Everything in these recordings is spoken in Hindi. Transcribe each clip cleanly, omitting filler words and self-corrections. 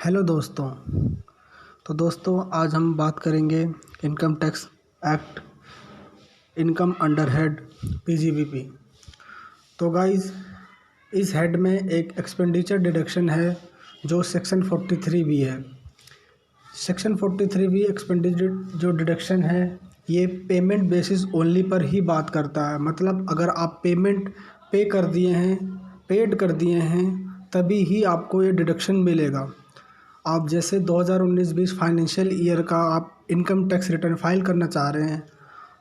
हेलो दोस्तों। तो दोस्तों आज हम बात करेंगे income tax act, income under head PGBP. तो गाइस इस हेड में एक एक्सपेंडिचर डिडक्शन है जो सेक्शन 43 भी है। सेक्शन 43 भी एक्सपेंडिचर जो डिडक्शन है ये पेमेंट बेसिस ओनली पर ही बात करता है। मतलब अगर आप पेमेंट पेड कर दिए हैं तभी ही आपको ये डिडक्शन मिलेगा। आप जैसे 2019-20 फाइनेंशियल ईयर का आप इनकम टैक्स रिटर्न फाइल करना चाह रहे हैं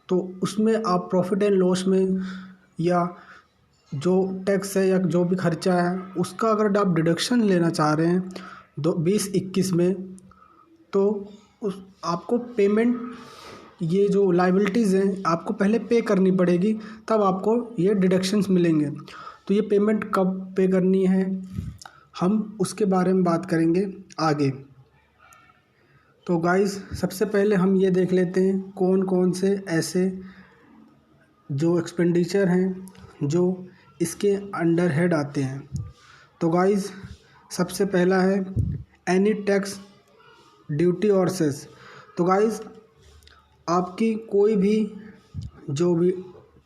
तो उसमें आप प्रॉफिट एंड लॉस में या जो टैक्स है या जो भी खर्चा है उसका अगर आप डिडक्शन लेना चाह रहे हैं 2021 में तो उस आपको पेमेंट ये जो लाइबिलिटीज़ हैं आपको पहले पे करनी पड़ेगी, तब आपको ये डिडक्शंस मिलेंगे। तो ये पेमेंट कब पे करनी है हम उसके बारे में बात करेंगे आगे। तो गाइस सबसे पहले हम ये देख लेते हैं कौन कौन से ऐसे जो एक्सपेंडिचर हैं जो इसके अंडर हेड आते हैं। तो गाइस सबसे पहला है एनी टैक्स ड्यूटी और सेस। तो गाइस आपकी कोई भी जो भी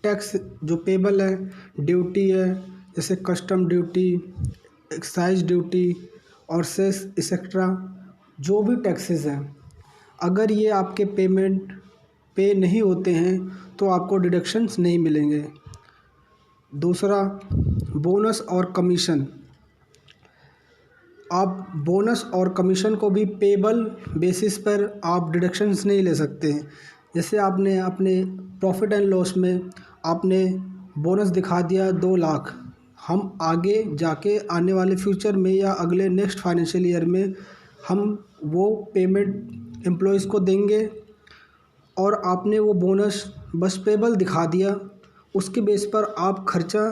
टैक्स जो पेबल है, ड्यूटी है जैसे कस्टम ड्यूटी, एक्साइज ड्यूटी और सेस एक्सेट्रा, जो भी टैक्सेस हैं अगर ये आपके पेमेंट पे नहीं होते हैं तो आपको डिडक्शंस नहीं मिलेंगे। दूसरा बोनस और कमीशन। आप बोनस और कमीशन को भी पेबल बेसिस पर आप डिडक्शंस नहीं ले सकते हैं। जैसे आपने अपने प्रॉफिट एंड लॉस में आपने बोनस दिखा दिया 2 लाख, हम आगे जाके आने वाले फ्यूचर में या अगले नेक्स्ट फाइनेंशियल ईयर में हम वो पेमेंट एम्प्लॉयज़ को देंगे और आपने वो बोनस बस पेबल दिखा दिया, उसके बेस पर आप खर्चा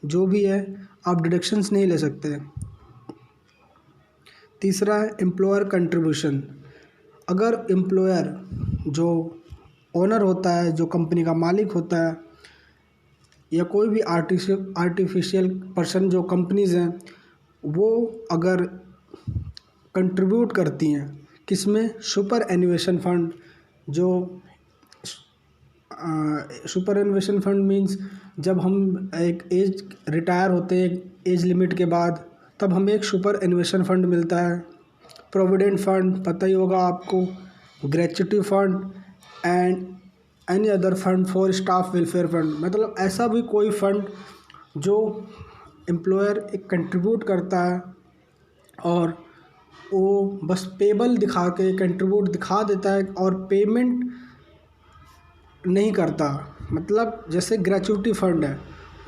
जो भी है आप डिडक्शंस नहीं ले सकते। तीसरा है एम्प्लॉयर कंट्रीब्यूशन। अगर एम्प्लॉयर जो ओनर होता है, जो कंपनी का मालिक होता है या कोई भी आर्टिफिशियल पर्सन जो कंपनीज़ हैं वो अगर कंट्रीब्यूट करती हैं किसमें, सुपर एन्युएशन फ़ंड। जो सुपर एन्युएशन फ़ंड मींस जब हम एक एज रिटायर होते हैं एक एज लिमिट के बाद तब हमें एक सुपर एन्युएशन फ़ंड मिलता है। प्रोविडेंट फ़ंड पता ही होगा आपको, gratuity fund and any other fund for staff welfare fund. मतलब ऐसा भी कोई फ़ंड जो एम्प्लॉयर एक कंट्रीब्यूट करता है और वो बस पेबल दिखा के कंट्रीब्यूट दिखा देता है और पेमेंट नहीं करता। मतलब जैसे ग्रेच्युटी फ़ंड है,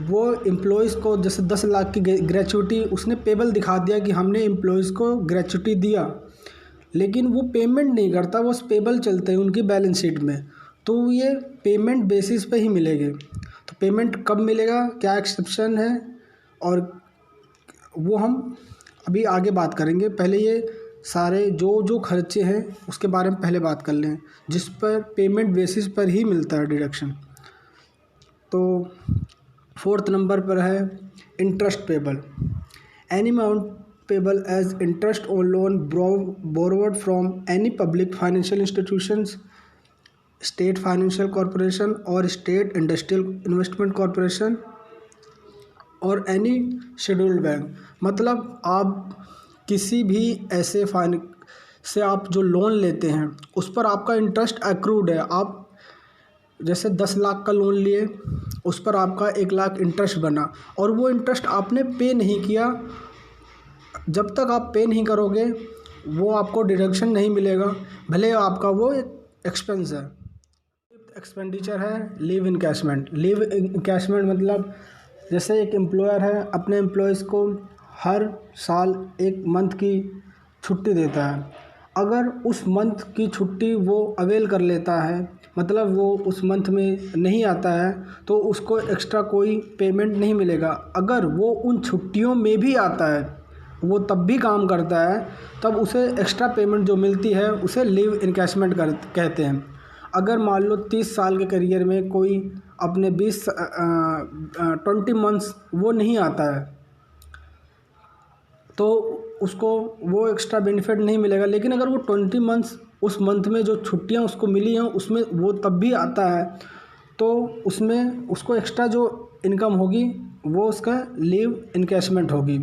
वो एम्प्लॉयज़ को जैसे 10 लाख की ग्रेच्युटी उसने पेबल दिखा दिया कि हमने एम्प्लॉयज़ को ग्रेच्युटी दिया, लेकिन वो पेमेंट नहीं करता, वो पेबल चलते हैं उनकी बैलेंस शीट में, तो ये पेमेंट बेसिस पे ही मिलेंगे। तो पेमेंट कब मिलेगा, क्या एक्सेप्शन है और वो हम अभी आगे बात करेंगे। पहले ये सारे जो खर्चे हैं उसके बारे में पहले बात कर लें जिस पर पेमेंट बेसिस पर ही मिलता है डिडक्शन। तो 4th नंबर पर है interest payable. Any amount payable as interest on loan borrowed from any public financial institutions, state financial corporation और स्टेट इंडस्ट्रियल इन्वेस्टमेंट कॉरपोरेशन और एनी शेड्यूल्ड बैंक। मतलब आप किसी भी ऐसे से आप जो लोन लेते हैं उस पर आपका इंटरेस्ट एक्रूड है। आप जैसे 10 लाख का लोन लिए, उस पर आपका 1 लाख इंटरेस्ट बना और वो इंटरेस्ट आपने पे नहीं किया, जब तक आप पे नहीं करोगे वो आपको डिडक्शन नहीं मिलेगा, भले आपका वो एक्सपेंस है। एक्सपेंडिचर है लीव इनकैशमेंट। लीव इनकैशमेंट मतलब जैसे एक एम्प्लॉयर है अपने एम्प्लॉयज़ को हर साल 1 मंथ की छुट्टी देता है, अगर उस मंथ की छुट्टी वो अवेल कर लेता है, मतलब वो उस मंथ में नहीं आता है तो उसको एक्स्ट्रा कोई पेमेंट नहीं मिलेगा। अगर वो उन छुट्टियों में भी आता है, वो तब भी काम करता है, तब उसे एक्स्ट्रा पेमेंट जो मिलती है उसे लीव इनकैशमेंट कहते हैं। अगर मान लो 30 साल के करियर में कोई अपने 20 मंथ्स वो नहीं आता है तो उसको वो एक्स्ट्रा बेनिफिट नहीं मिलेगा। लेकिन अगर वो 20 मंथ्स उस मंथ में जो छुट्टियां उसको मिली हैं उसमें वो तब भी आता है, तो उसमें उसको एक्स्ट्रा जो इनकम होगी वो उसका लीव इनकैशमेंट होगी।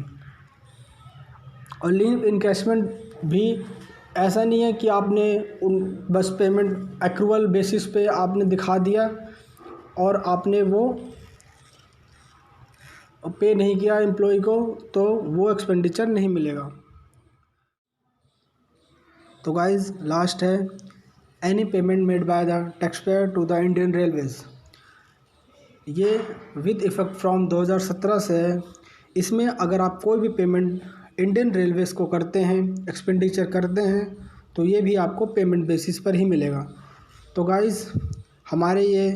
और लीव इनकैशमेंट भी ऐसा नहीं है कि आपने उन बस पेमेंट एक्रूअल बेसिस पे आपने दिखा दिया और आपने वो पे नहीं किया एम्प्लॉय को, तो वो एक्सपेंडिचर नहीं मिलेगा। तो गाइस लास्ट है, any payment made by the tax payer to the Indian Railways, ये विद इफ़ेक्ट फ्रॉम 2017 से है। इसमें अगर आप कोई भी पेमेंट इंडियन रेलवेज़ को करते हैं, एक्सपेंडिचर करते हैं, तो ये भी आपको पेमेंट बेसिस पर ही मिलेगा। तो गाइस हमारे ये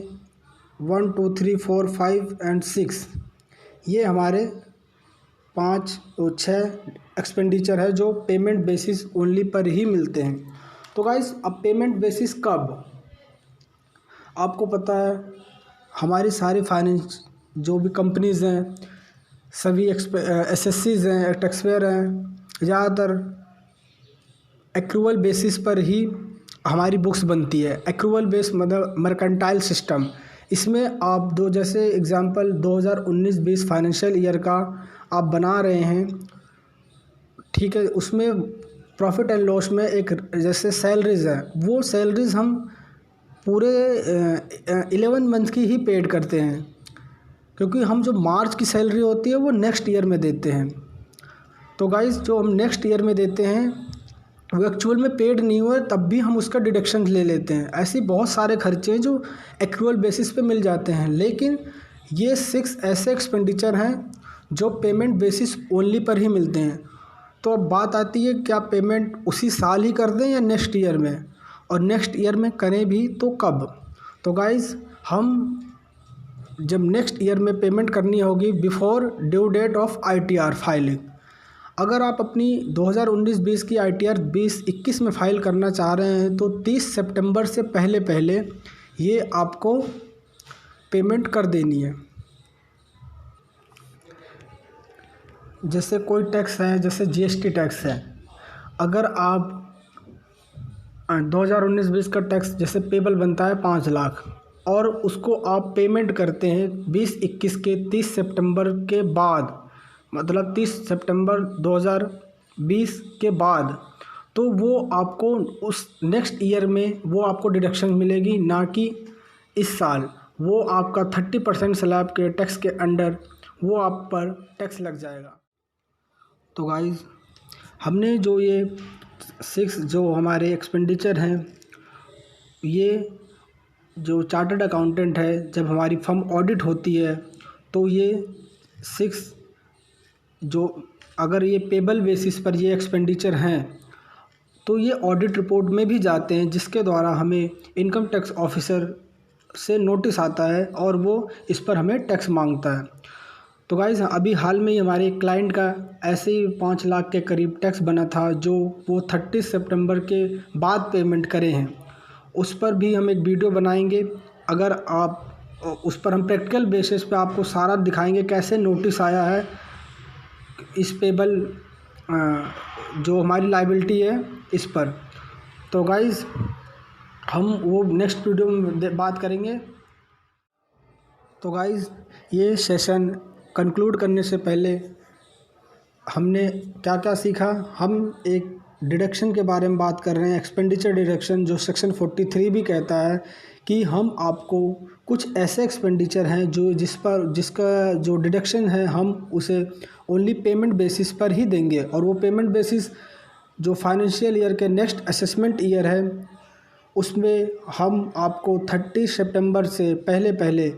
1 2 3 4 5 एंड 6 ये हमारे 5 और 6 एक्सपेंडिचर है जो पेमेंट बेसिस ओनली पर ही मिलते हैं। तो गाइस अब पेमेंट बेसिस कब, आपको पता है हमारी सारी फाइनेंस जो भी कंपनीज़ हैं, सभी एसएससीज़ हैं, टैक्स पेयर हैं, ज़्यादातर एक्रूअल बेसिस पर ही हमारी बुक्स बनती है। एक्रूअल बेस मतलब मर्केंटाइल सिस्टम। इसमें आप दो जैसे एग्जांपल 2019-20 फाइनेंशियल ईयर का आप बना रहे हैं, ठीक है, उसमें प्रॉफिट एंड लॉस में एक जैसे सैलरीज़ है, वो सैलरीज़ हम पूरे 11 मंथ की ही पेड करते हैं, क्योंकि हम जो मार्च की सैलरी होती है वो नेक्स्ट ईयर में देते हैं। तो गाइस जो हम नेक्स्ट ईयर में देते हैं वो एक्चुअल में पेड नहीं हुआ तब भी हम उसका डिडक्शन ले लेते हैं। ऐसे बहुत सारे खर्चे हैं जो एक्रूअल बेसिस पे मिल जाते हैं, लेकिन ये 6 ऐसे एक्सपेंडिचर हैं जो पेमेंट बेसिस ओनली पर ही मिलते हैं। तो अब बात आती है क्या पेमेंट उसी साल ही कर दें या नेक्स्ट ईयर में, और नेक्स्ट ईयर में करें भी तो कब। तो गाइज़ हम जब नेक्स्ट ईयर में पेमेंट करनी होगी before due date of ITR filing. अगर आप अपनी 2019-20 की ITR 2021 में फ़ाइल करना चाह रहे हैं तो 30 सितंबर से पहले पहले ये आपको पेमेंट कर देनी है। जैसे कोई टैक्स है, जैसे GST टैक्स है, अगर आप 2019-20 का टैक्स जैसे पेबल बनता है 5 लाख और उसको आप पेमेंट करते हैं 2021 के 30 सितंबर के बाद, मतलब 30 सितंबर 2020 के बाद, तो वो आपको उस नेक्स्ट ईयर में वो आपको डिडक्शन मिलेगी, ना कि इस साल। वो आपका 30% स्लैब के टैक्स के अंडर वो आप पर टैक्स लग जाएगा। तो गाइज़ हमने जो ये 6 जो हमारे एक्सपेंडिचर हैं, ये जो चार्टर्ड अकाउंटेंट है जब हमारी फर्म ऑडिट होती है तो ये 6 जो अगर ये पेबल बेसिस पर ये एक्सपेंडिचर हैं तो ये ऑडिट रिपोर्ट में भी जाते हैं, जिसके द्वारा हमें इनकम टैक्स ऑफिसर से नोटिस आता है और वो इस पर हमें टैक्स मांगता है। तो गाइस अभी हाल में ही हमारे क्लाइंट का ऐसे ही 5 लाख के करीब टैक्स बना था जो वो 30 सितंबर के बाद पेमेंट करे हैं। उस पर भी हम एक वीडियो बनाएंगे। अगर आप उस पर हम प्रैक्टिकल बेसिस पे आपको सारा दिखाएंगे कैसे नोटिस आया है इस पेबल जो हमारी लायबिलिटी है इस पर। तो गाइज़ हम वो नेक्स्ट वीडियो में बात करेंगे। तो गाइज़ ये सेशन कंक्लूड करने से पहले हमने क्या क्या सीखा, हम एक डिडक्शन के बारे में बात कर रहे हैं, एक्सपेंडिचर डिडक्शन, जो सेक्शन 43 भी कहता है कि हम आपको कुछ ऐसे एक्सपेंडिचर हैं जो जिसका जो डिडक्शन है हम उसे ओनली पेमेंट बेसिस पर ही देंगे, और वो पेमेंट बेसिस जो फाइनेंशियल ईयर के नेक्स्ट असेसमेंट ईयर है उसमें हम आपको 30 सितंबर से पहले पहले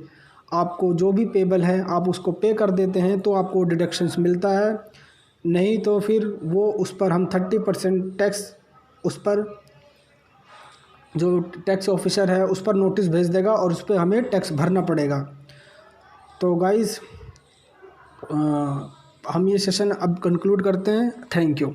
आपको जो भी पेबल है आप उसको पे कर देते हैं तो आपको डिडक्शंस मिलता है। नहीं तो फिर वो उस पर हम 30% टैक्स उस पर जो टैक्स ऑफिसर है उस पर नोटिस भेज देगा और उस पर हमें टैक्स भरना पड़ेगा। तो गाइज़ हम ये सेशन अब कंक्लूड करते हैं। Thank you.